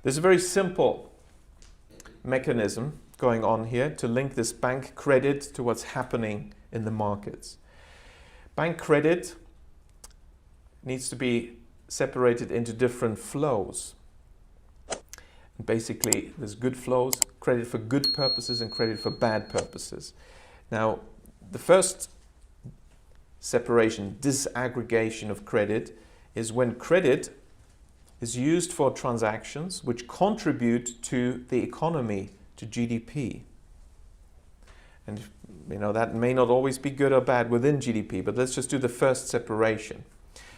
There's a very simple mechanism going on here to link this bank credit to what's happening in the markets. Bank credit needs to be separated into different flows. And basically, there's good flows, credit for good purposes and credit for bad purposes. Now, the first separation, disaggregation of credit, is when credit is used for transactions which contribute to the economy, to GDP. And that may not always be good or bad within GDP, but let's just do the first separation.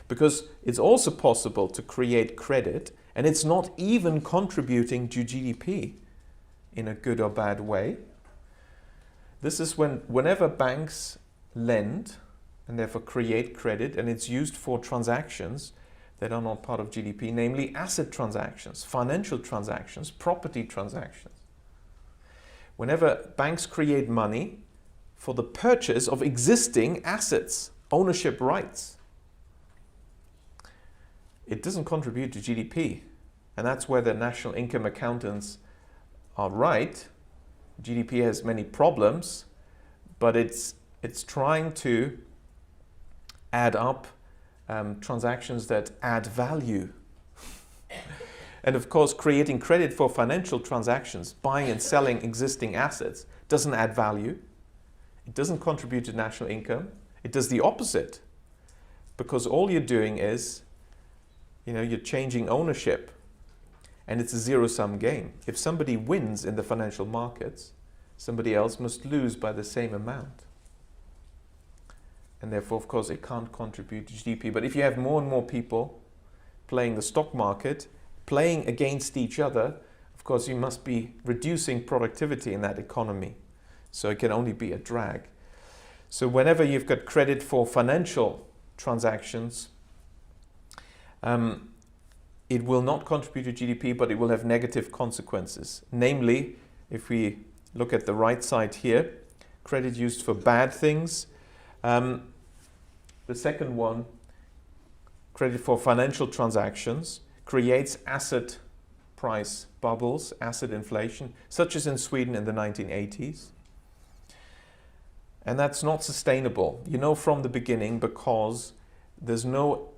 Because it's also possible to create credit and it's not even contributing to GDP in a good or bad way. This is whenever banks lend and therefore create credit and it's used for transactions that are not part of GDP, namely asset transactions, financial transactions, property transactions. Whenever banks create money for the purchase of existing assets, ownership rights, it doesn't contribute to GDP. And that's where the national income accountants are right. GDP has many problems, but it's trying to add up transactions that add value. And of course, creating credit for financial transactions, buying and selling existing assets, doesn't add value. It doesn't contribute to national income. It does the opposite. Because all you're doing is, you're changing ownership. And it's a zero-sum game. If somebody wins in the financial markets, somebody else must lose by the same amount. And therefore, of course, it can't contribute to GDP. But if you have more and more people playing the stock market, playing against each other, of course, you must be reducing productivity in that economy. So it can only be a drag. So whenever you've got credit for financial transactions, it will not contribute to GDP, but it will have negative consequences. Namely, if we look at the right side here, credit used for bad things. The second one, credit for financial transactions, creates asset price bubbles, asset inflation, such as in Sweden in the 1980s. And that's not sustainable, from the beginning, because there's no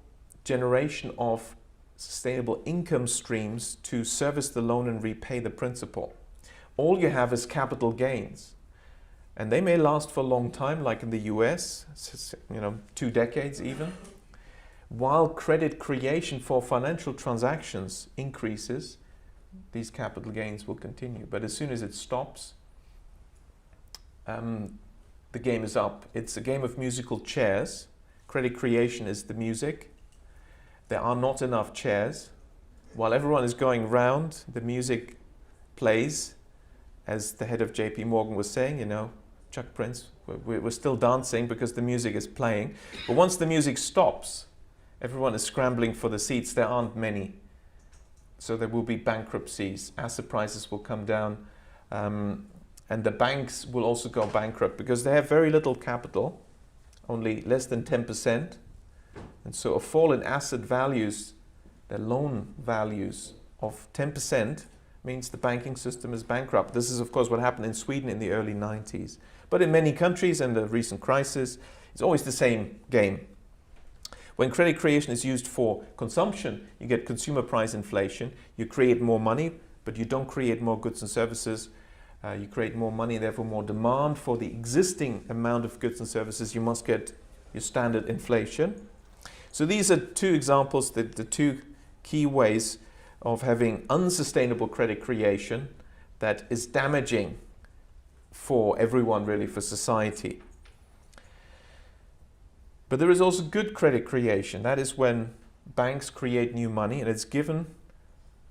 generation of sustainable income streams to service the loan and repay the principal. All you have is capital gains. And they may last for a long time, like in the US, 2 decades even. While credit creation for financial transactions increases, these capital gains will continue. But as soon as it stops, the game is up. It's a game of musical chairs. Credit creation is the music. There are not enough chairs. While everyone is going round, the music plays. As the head of JP Morgan was saying, Chuck Prince, we're still dancing because the music is playing. But once the music stops, everyone is scrambling for the seats. There aren't many. So there will be bankruptcies. Asset prices will come down. And the banks will also go bankrupt because they have very little capital, only less than 10%. And so a fall in asset values, their loan values of 10%, means the banking system is bankrupt. This is, of course, what happened in Sweden in the early 90s. But in many countries, and the recent crisis, it's always the same game. When credit creation is used for consumption, you get consumer price inflation. You create more money, but you don't create more goods and services. You create more money, therefore more demand for the existing amount of goods and services. You must get your standard inflation. So these are two examples, the two key ways of having unsustainable credit creation that is damaging for everyone, really, for society. But there is also good credit creation. That is when banks create new money and it's given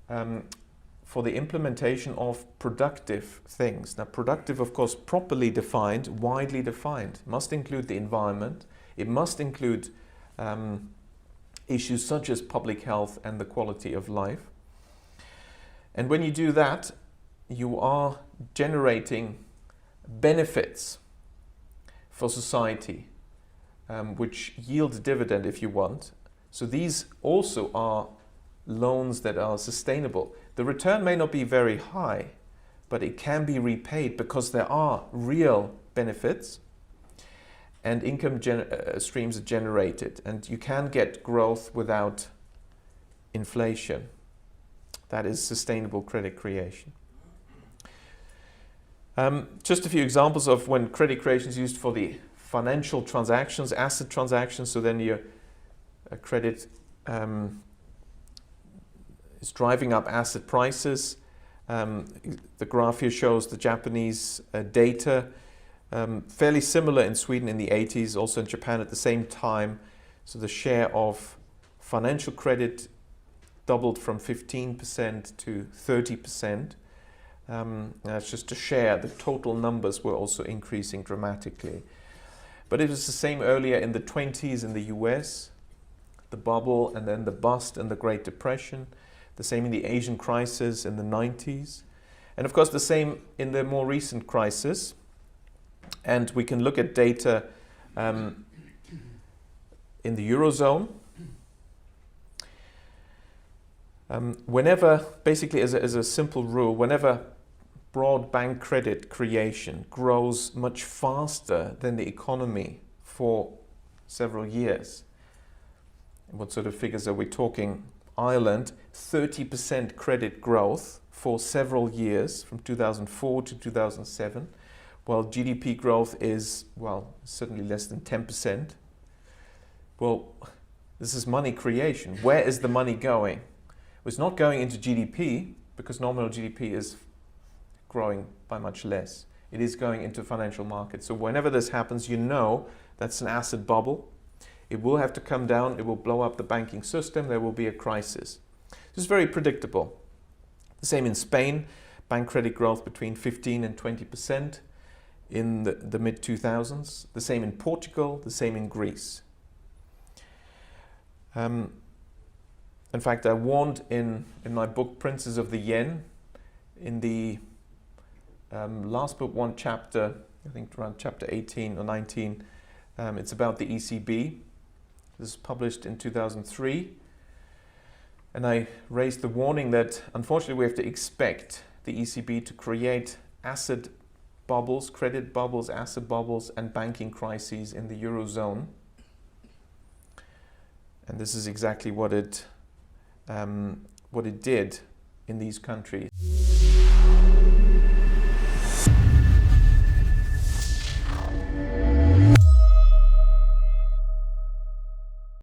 for the implementation of productive things. Now, productive, of course, properly defined, widely defined, must include the environment. It must include issues such as public health and the quality of life. And when you do that, you are generating benefits for society, which yield a dividend if you want. So these also are loans that are sustainable. The return may not be very high, but it can be repaid because there are real benefits and income streams are generated, and you can get growth without inflation. That is sustainable credit creation. Just a few examples of when credit creation is used for the financial transactions, asset transactions. So then your credit is driving up asset prices. The graph here shows the Japanese data, fairly similar in Sweden in the 80s, also in Japan at the same time. So the share of financial credit doubled from 15% to 30%. That's just to share. The total numbers were also increasing dramatically. But it was the same earlier in the 20s in the US, the bubble and then the bust and the Great Depression. The same in the Asian crisis in the 90s. And of course the same in the more recent crisis. And we can look at data in the Eurozone. Whenever, basically as a simple rule, whenever broad bank credit creation grows much faster than the economy for several years. What sort of figures are we talking? Ireland, 30% credit growth for several years from 2004 to 2007, while GDP growth is, well, certainly less than 10%. Well, this is money creation. Where is the money going? Well, it's not going into GDP because nominal GDP is growing by much less. It is going into financial markets. So whenever this happens, you know that's an asset bubble. It will have to come down. It will blow up the banking system. There will be a crisis. This is very predictable. The same in Spain, bank credit growth between 15 and 20% in the mid-2000s. The same in Portugal, the same in Greece. In fact, I warned in my book, Princes of the Yen, in the last book, one chapter, I think around chapter 18 or 19, it's about the ECB. This is published in 2003. And I raised the warning that unfortunately we have to expect the ECB to create asset bubbles, credit bubbles, asset bubbles, and banking crises in the Eurozone. And this is exactly what it did in these countries.